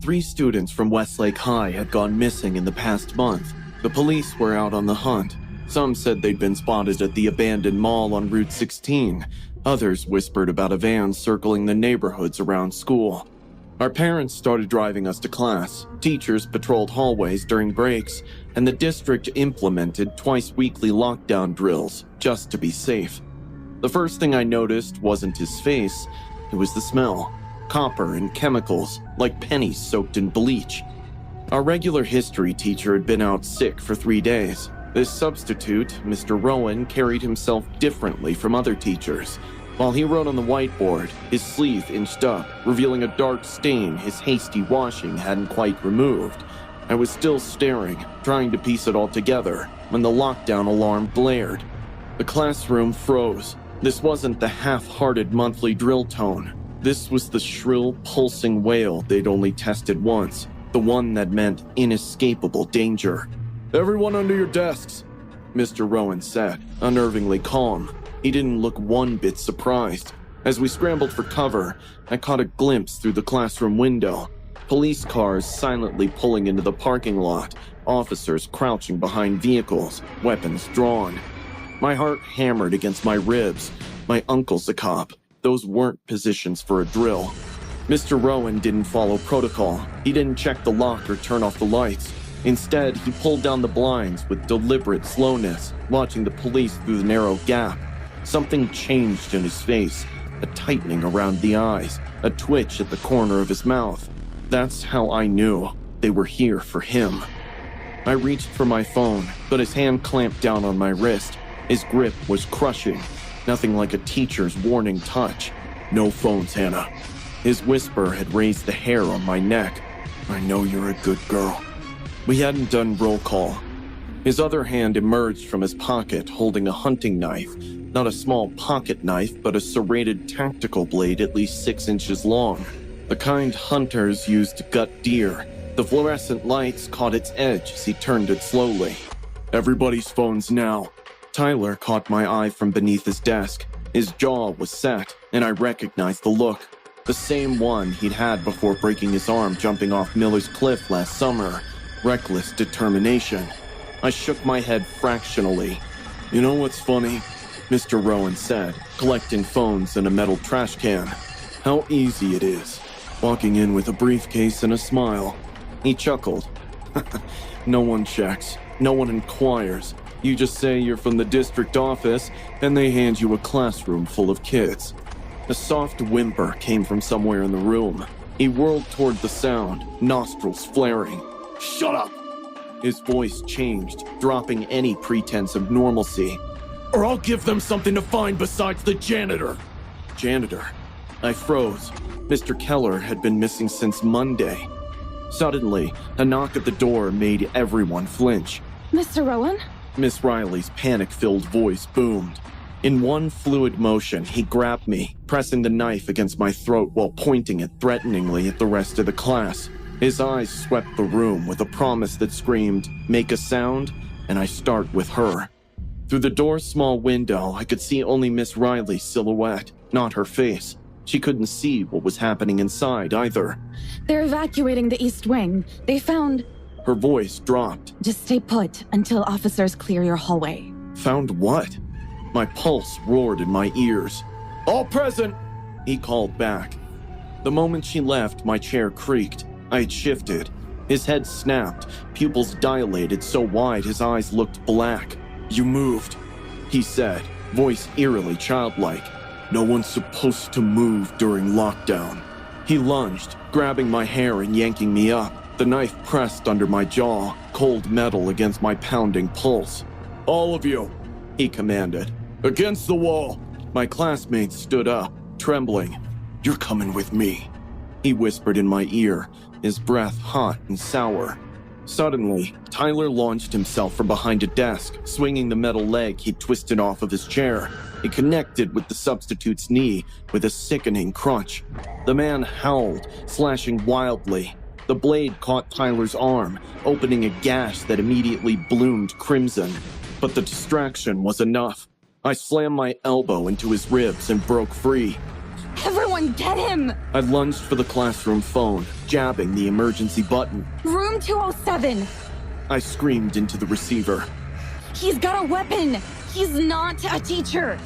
3 students from Westlake High had gone missing in the past month. The police were out on the hunt. Some said they'd been spotted at the abandoned mall on Route 16. Others whispered about a van circling the neighborhoods around school. Our parents started driving us to class. Teachers patrolled hallways during breaks, and the district implemented twice-weekly lockdown drills just to be safe. The first thing I noticed wasn't his face, it was the smell. Copper and chemicals, like pennies soaked in bleach. Our regular history teacher had been out sick for 3 days. This substitute, Mr. Rowan, carried himself differently from other teachers. While he wrote on the whiteboard, his sleeve inched up, revealing a dark stain his hasty washing hadn't quite removed. I was still staring, trying to piece it all together, when the lockdown alarm blared. The classroom froze. This wasn't the half-hearted monthly drill tone. This was the shrill, pulsing wail they'd only tested once, the one that meant inescapable danger. "Everyone under your desks," Mr. Rowan said, unnervingly calm. He didn't look one bit surprised. As we scrambled for cover, I caught a glimpse through the classroom window. Police cars silently pulling into the parking lot, officers crouching behind vehicles, weapons drawn. My heart hammered against my ribs. My uncle's a cop. Those weren't positions for a drill. Mr. Rowan didn't follow protocol. He didn't check the lock or turn off the lights. Instead, he pulled down the blinds with deliberate slowness, watching the police through the narrow gap. Something changed in his face, a tightening around the eyes, a twitch at the corner of his mouth. That's how I knew they were here for him. I reached for my phone, but his hand clamped down on my wrist. His grip was crushing, nothing like a teacher's warning touch. "No phones, Hannah." His whisper had raised the hair on my neck. "I know you're a good girl." We hadn't done roll call. His other hand emerged from his pocket holding a hunting knife. Not a small pocket knife, but a serrated tactical blade at least 6 inches long. The kind hunters used to gut deer. The fluorescent lights caught its edge as he turned it slowly. "Everybody's phones now." Tyler caught my eye from beneath his desk. His jaw was set, and I recognized the look. The same one he'd had before breaking his arm jumping off Miller's Cliff last summer. Reckless determination. I shook my head fractionally. "You know what's funny?" Mr. Rowan said, collecting phones in a metal trash can. "How easy it is. Walking in with a briefcase and a smile." He chuckled. "No one checks. No one inquires. You just say you're from the district office, and they hand you a classroom full of kids." A soft whimper came from somewhere in the room. He whirled toward the sound, nostrils flaring. "Shut up!" His voice changed, dropping any pretense of normalcy. "Or I'll give them something to find besides the janitor." Janitor? I froze. Mr. Keller had been missing since Monday. Suddenly, a knock at the door made everyone flinch. "Mr. Rowan?" Miss Riley's panic-filled voice boomed. In one fluid motion, he grabbed me, pressing the knife against my throat while pointing it threateningly at the rest of the class. His eyes swept the room with a promise that screamed, "Make a sound, and I start with her." Through the door's small window, I could see only Miss Riley's silhouette, not her face. She couldn't see what was happening inside either. "They're evacuating the East Wing. They found..." Her voice dropped. "Just stay put until officers clear your hallway." Found what? My pulse roared in my ears. "All present!" he called back. The moment she left, my chair creaked. I had shifted. His head snapped, pupils dilated so wide his eyes looked black. "You moved," he said, voice eerily childlike. "No one's supposed to move during lockdown." He lunged, grabbing my hair and yanking me up. The knife pressed under my jaw, cold metal against my pounding pulse. "All of you," he commanded. "Against the wall." My classmates stood up, trembling. "You're coming with me," he whispered in my ear, his breath hot and sour. Suddenly, Tyler launched himself from behind a desk, swinging the metal leg he'd twisted off of his chair. It connected with the substitute's knee with a sickening crunch. The man howled, slashing wildly. The blade caught Tyler's arm, opening a gash that immediately bloomed crimson. But the distraction was enough. I slammed my elbow into his ribs and broke free. Everyone get him! I lunged for the classroom phone, jabbing the emergency button. Room 207! I screamed into the receiver. He's got a weapon! He's not a teacher!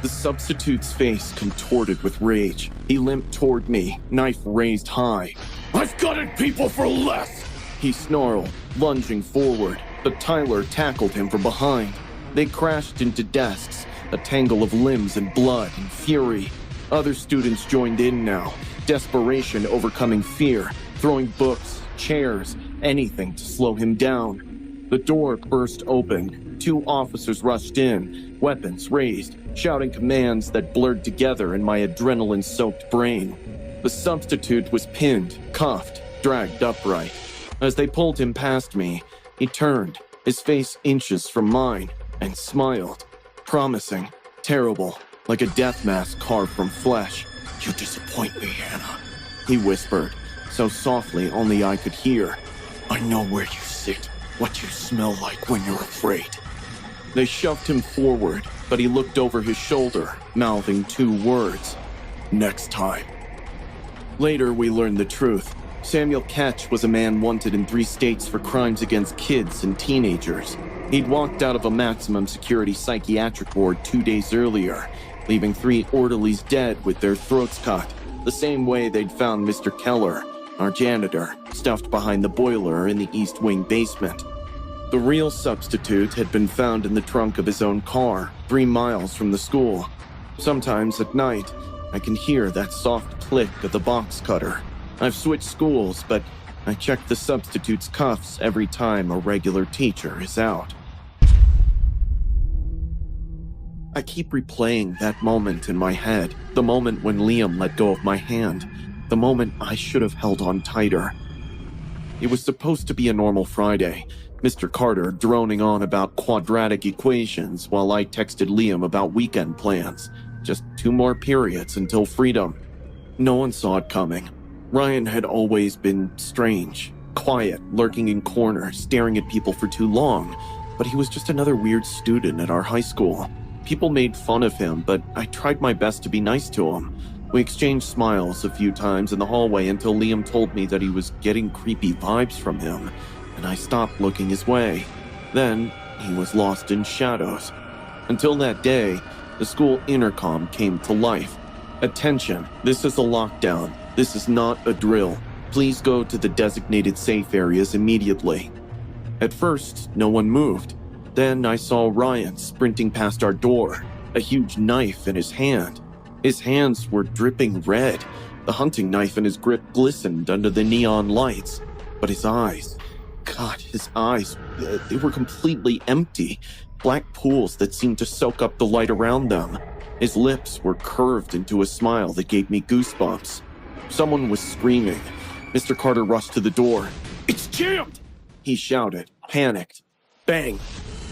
The substitute's face contorted with rage. He limped toward me, knife raised high. "I've gutted people for less!" He snarled, lunging forward, but Tyler tackled him from behind. They crashed into desks, a tangle of limbs and blood and fury. Other students joined in now, desperation overcoming fear, throwing books, chairs, anything to slow him down. The door burst open. 2 officers rushed in, weapons raised, shouting commands that blurred together in my adrenaline-soaked brain. The substitute was pinned, cuffed, dragged upright. As they pulled him past me, he turned, his face inches from mine, and smiled. Promising, terrible, like a death mask carved from flesh. "You disappoint me, Hannah," he whispered, so softly only I could hear. "I know where you sit, what you smell like when you're afraid." They shoved him forward, but he looked over his shoulder, mouthing 2 words. "Next time." Later, we learned the truth. Samuel Ketch was a man wanted in 3 states for crimes against kids and teenagers. He'd walked out of a maximum security psychiatric ward 2 days earlier, leaving 3 orderlies dead with their throats cut, the same way they'd found Mr. Keller, our janitor, stuffed behind the boiler in the East Wing basement. The real substitute had been found in the trunk of his own car, 3 miles from the school. Sometimes at night, I can hear that soft click of the box cutter. I've switched schools, but I check the substitute's cuffs every time a regular teacher is out. I keep replaying that moment in my head, the moment when Liam let go of my hand, the moment I should have held on tighter. It was supposed to be a normal Friday, Mr. Carter droning on about quadratic equations while I texted Liam about weekend plans. Just 2 more periods until freedom. No one saw it coming. Ryan had always been strange, quiet, lurking in corners, staring at people for too long, but he was just another weird student at our high school. People made fun of him, but I tried my best to be nice to him. We exchanged smiles a few times in the hallway until Liam told me that he was getting creepy vibes from him, and I stopped looking his way. Then, he was lost in shadows. Until that day, the school intercom came to life. "Attention, this is a lockdown. This is not a drill. Please go to the designated safe areas immediately." At first, no one moved. Then I saw Ryan sprinting past our door, a huge knife in his hand. His hands were dripping red. The hunting knife in his grip glistened under the neon lights. But his eyes, God, his eyes, they were completely empty. Black pools that seemed to soak up the light around them. His lips were curved into a smile that gave me goosebumps. Someone was screaming. Mr. Carter rushed to the door. "It's jammed!" he shouted, panicked. Bang!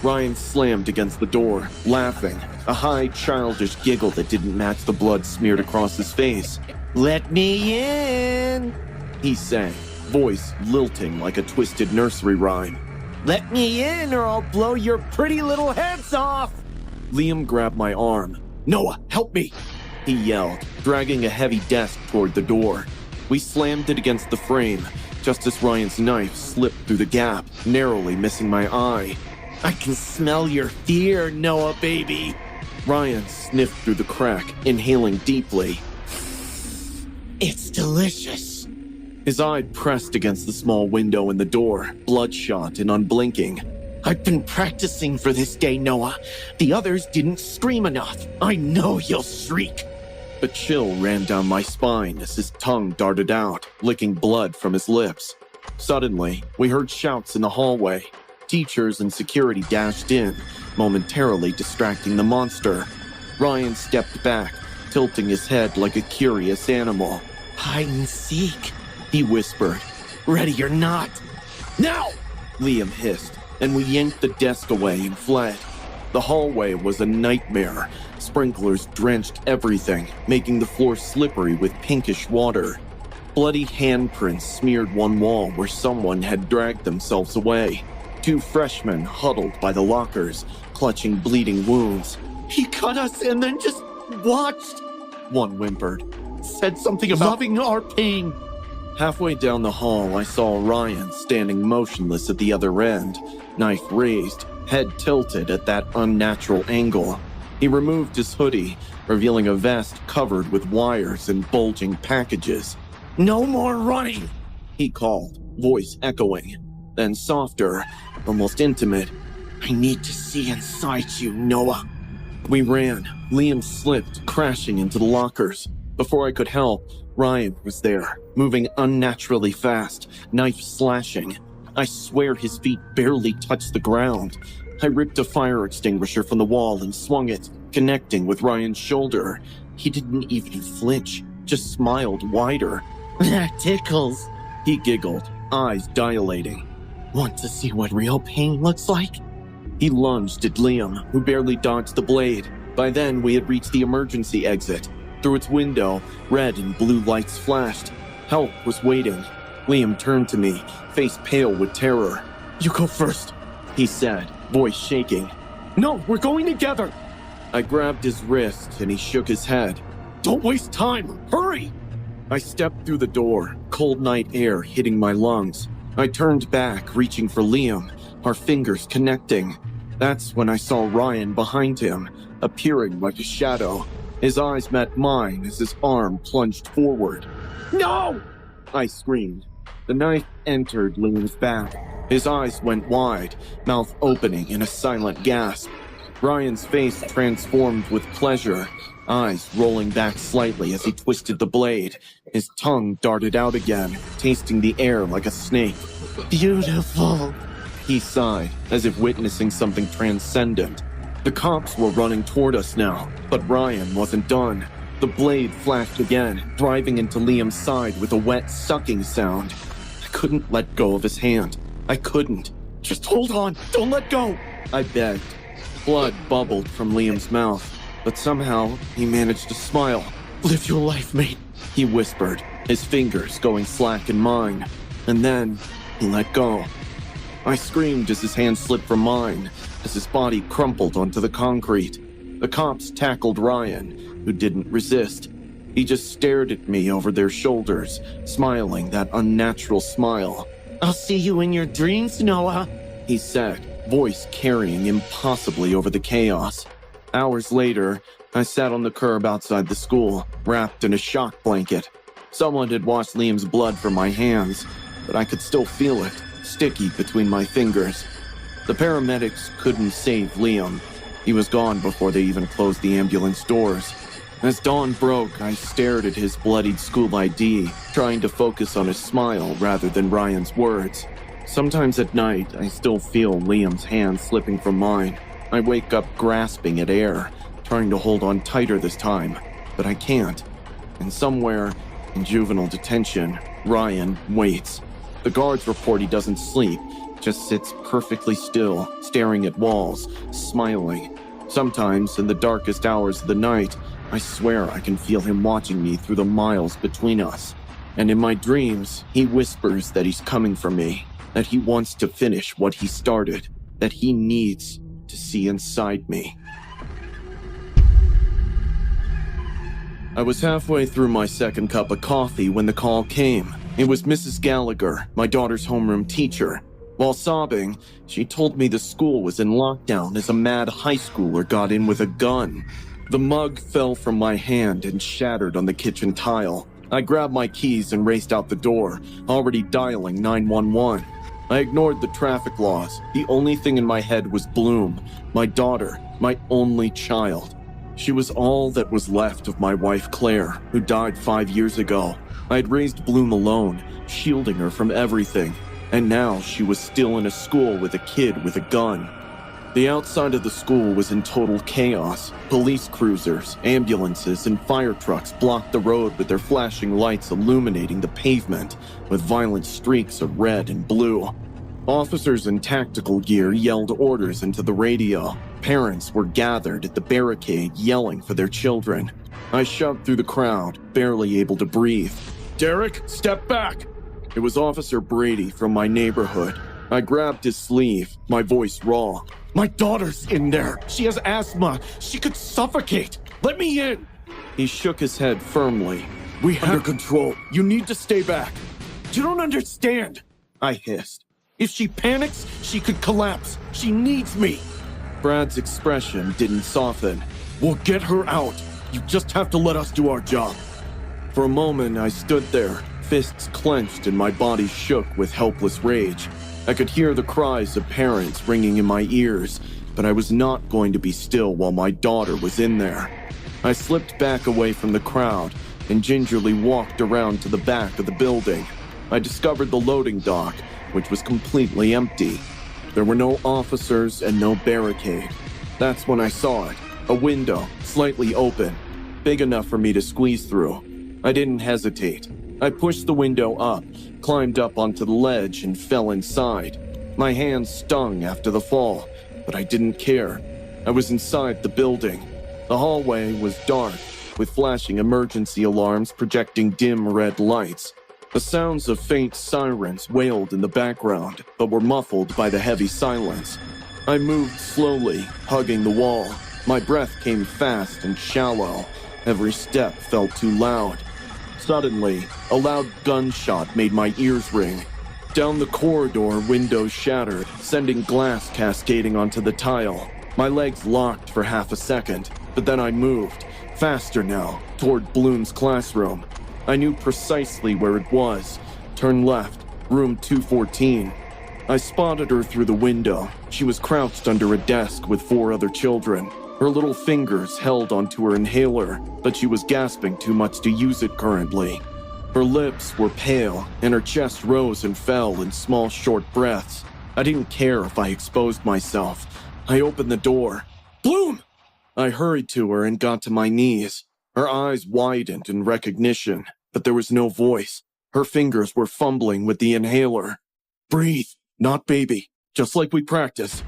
Ryan slammed against the door, laughing, a high, childish giggle that didn't match the blood smeared across his face. "Let me in," he sang, voice lilting like a twisted nursery rhyme. "Let me in or I'll blow your pretty little heads off!" Liam grabbed my arm. "Noah, help me!" he yelled, dragging a heavy desk toward the door. We slammed it against the frame, just as Ryan's knife slipped through the gap, narrowly missing my eye. "I can smell your fear, Noah, baby!" Ryan sniffed through the crack, inhaling deeply. "It's delicious." His eye pressed against the small window in the door, bloodshot and unblinking. "I've been practicing for this day, Noah. The others didn't scream enough. I know you'll shriek." A chill ran down my spine as his tongue darted out, licking blood from his lips. Suddenly, we heard shouts in the hallway. Teachers and security dashed in, momentarily distracting the monster. Ryan stepped back, tilting his head like a curious animal. "Hide and seek," he whispered. "Ready or not." "Now!" Liam hissed, and we yanked the desk away and fled. The hallway was a nightmare. Sprinklers drenched everything, making the floor slippery with pinkish water. Bloody handprints smeared one wall where someone had dragged themselves away. 2 freshmen huddled by the lockers, clutching bleeding wounds. "He cut us and then just watched," one whimpered. said something about loving our pain. Halfway down the hall, I saw Ryan standing motionless at the other end, knife raised, head tilted at that unnatural angle. He removed his hoodie, revealing a vest covered with wires and bulging packages. "No more running," he called, voice echoing. Then softer, almost intimate. "I need to see inside you, Noah." We ran. Liam slipped, crashing into the lockers. Before I could help, Ryan was there, moving unnaturally fast, knife slashing. I swear his feet barely touched the ground. I ripped a fire extinguisher from the wall and swung it, connecting with Ryan's shoulder. He didn't even flinch, just smiled wider. "That tickles," he giggled, eyes dilating. "Want to see what real pain looks like?" He lunged at Liam, who barely dodged the blade. By then, we had reached the emergency exit. Through its window, red and blue lights flashed. Help was waiting. Liam turned to me, face pale with terror. "You go first," he said, voice shaking. "No, we're going together." I grabbed his wrist and he shook his head. "Don't waste time, hurry!" I stepped through the door, cold night air hitting my lungs. I turned back, reaching for Liam, our fingers connecting. That's when I saw Ryan behind him, appearing like a shadow. His eyes met mine as his arm plunged forward. "No!" I screamed. The knife entered Liam's back. His eyes went wide, mouth opening in a silent gasp. Ryan's face transformed with pleasure, eyes rolling back slightly as he twisted the blade. His tongue darted out again, tasting the air like a snake. "Beautiful," he sighed, as if witnessing something transcendent. The cops were running toward us now, but Ryan wasn't done. The blade flashed again, driving into Liam's side with a wet, sucking sound. I couldn't let go of his hand. I couldn't. "Just hold on, don't let go," I begged. Blood bubbled from Liam's mouth, but somehow he managed to smile. "Live your life, mate," he whispered, his fingers going slack in mine. And then he let go. I screamed as his hand slipped from mine, as his body crumpled onto the concrete. The cops tackled Ryan, who didn't resist. He just stared at me over their shoulders, smiling that unnatural smile. "I'll see you in your dreams, Noah," he said, voice carrying impossibly over the chaos. Hours later, I sat on the curb outside the school, wrapped in a shock blanket. Someone had washed Liam's blood from my hands, but I could still feel it, sticky between my fingers. The paramedics couldn't save Liam. He was gone before they even closed the ambulance doors. As dawn broke, I stared at his bloodied school ID, trying to focus on his smile rather than Ryan's words. Sometimes at night, I still feel Liam's hand slipping from mine. I wake up grasping at air, trying to hold on tighter this time, but I can't. And somewhere, in juvenile detention, Ryan waits. The guards report he doesn't sleep, just sits perfectly still, staring at walls, smiling. Sometimes, in the darkest hours of the night, I swear I can feel him watching me through the miles between us. And in my dreams, he whispers that he's coming for me, that he wants to finish what he started, that he needs to see inside me. I was halfway through my second cup of coffee when the call came. It was Mrs. Gallagher, my daughter's homeroom teacher. While sobbing, she told me the school was in lockdown as a mad high schooler got in with a gun. The mug fell from my hand and shattered on the kitchen tile. I grabbed my keys and raced out the door, already dialing 911. I ignored the traffic laws. The only thing in my head was Bloom, my daughter, my only child. She was all that was left of my wife Claire, who died 5 years ago. I had raised Bloom alone, shielding her from everything. And now she was still in a school with a kid with a gun. The outside of the school was in total chaos. Police cruisers, ambulances, and fire trucks blocked the road with their flashing lights illuminating the pavement with violent streaks of red and blue. Officers in tactical gear yelled orders into the radio. Parents were gathered at the barricade yelling for their children. I shoved through the crowd, barely able to breathe. "Derek, step back!" It was Officer Brady from my neighborhood. I grabbed his sleeve, my voice raw. "My daughter's in there. She has asthma. She could suffocate. Let me in." He shook his head firmly. We have under control. You need to stay back. You don't understand, I hissed. If she panics, she could collapse. She needs me. Brad's expression didn't soften. We'll get her out. You just have to let us do our job. For a moment, I stood there, fists clenched and my body shook with helpless rage. I could hear the cries of parents ringing in my ears, but I was not going to be still while my daughter was in there. I slipped back away from the crowd and gingerly walked around to the back of the building. I discovered the loading dock, which was completely empty. There were no officers and no barricade. That's when I saw it. A window, slightly open, big enough for me to squeeze through. I didn't hesitate. I pushed the window up, climbed up onto the ledge, and fell inside. My hands stung after the fall, but I didn't care. I was inside the building. The hallway was dark, with flashing emergency alarms projecting dim red lights. The sounds of faint sirens wailed in the background, but were muffled by the heavy silence. I moved slowly, hugging the wall. My breath came fast and shallow. Every step felt too loud. Suddenly, a loud gunshot made my ears ring. Down the corridor, windows shattered, sending glass cascading onto the tile. My legs locked for half a second, but then I moved, faster now, toward Bloom's classroom. I knew precisely where it was. Turn left, room 214. I spotted her through the window. She was crouched under a desk with 4 other children. Her little fingers held onto her inhaler, but she was gasping too much to use it currently. Her lips were pale, and her chest rose and fell in small, short breaths. I didn't care if I exposed myself. I opened the door. Bloom! I hurried to her and got to my knees. Her eyes widened in recognition, but there was no voice. Her fingers were fumbling with the inhaler. Breathe, not baby, just like we practiced.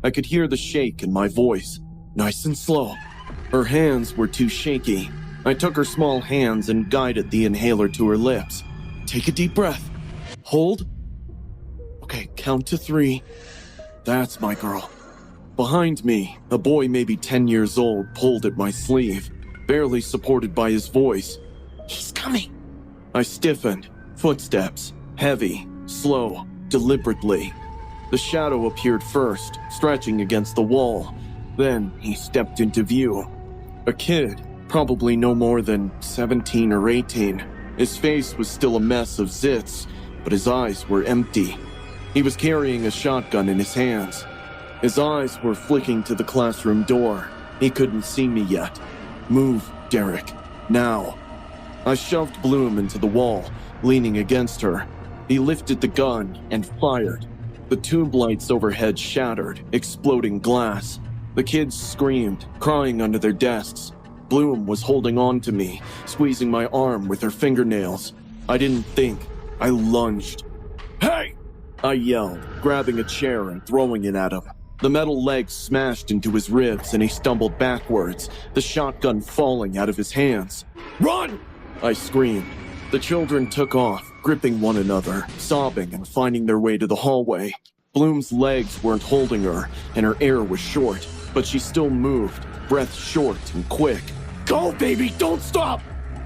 I could hear the shake in my voice. Nice and slow. Her hands were too shaky. I took her small hands and guided the inhaler to her lips. Take a deep breath. Hold. Okay, count to 3. That's my girl. Behind me, a boy maybe 10 years old pulled at my sleeve, barely supported by his voice. He's coming. I stiffened. Footsteps. Heavy, slow, deliberately. The shadow appeared first, stretching against the wall. Then he stepped into view. A kid, probably no more than 17 or 18. His face was still a mess of zits, but his eyes were empty. He was carrying a shotgun in his hands. His eyes were flicking to the classroom door. He couldn't see me yet. Move, Derek. Now. I shoved Bloom into the wall, leaning against her. He lifted the gun and fired. The tube lights overhead shattered, exploding glass. The kids screamed, crying under their desks. Bloom was holding on to me, squeezing my arm with her fingernails. I didn't think. I lunged. Hey! I yelled, grabbing a chair and throwing it at him. The metal legs smashed into his ribs and he stumbled backwards, the shotgun falling out of his hands. Run! I screamed. The children took off, gripping one another, sobbing and finding their way to the hallway. Bloom's legs weren't holding her, and her air was short, but she still moved, breath short and quick. Go, baby, don't stop!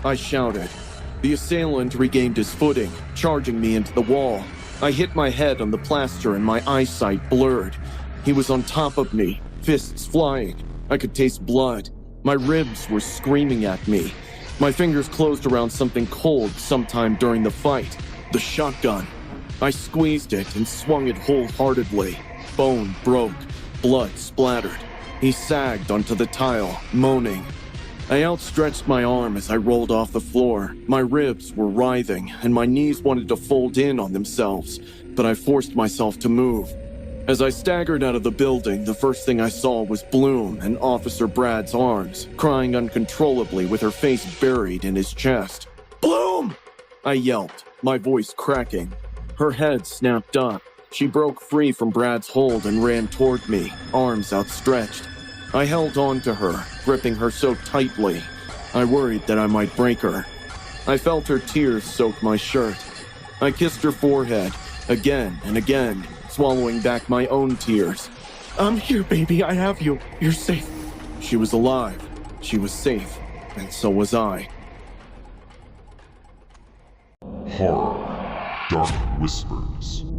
I shouted. The assailant regained his footing, charging me into the wall. I hit my head on the plaster and my eyesight blurred. He was on top of me, fists flying. I could taste blood. My ribs were screaming at me. My fingers closed around something cold sometime during the fight. The shotgun. I squeezed it and swung it wholeheartedly. Bone broke. Blood splattered. He sagged onto the tile, moaning. I outstretched my arm as I rolled off the floor. My ribs were writhing, and my knees wanted to fold in on themselves, but I forced myself to move. As I staggered out of the building, the first thing I saw was Bloom in Officer Brad's arms, crying uncontrollably with her face buried in his chest. Bloom! I yelped, my voice cracking. Her head snapped up. She broke free from Brad's hold and ran toward me, arms outstretched. I held on to her, gripping her so tightly. I worried that I might break her. I felt her tears soak my shirt. I kissed her forehead, again and again, swallowing back my own tears. I'm here, baby. I have you. You're safe. She was alive. She was safe. And so was I. Horror, Dark Whispers.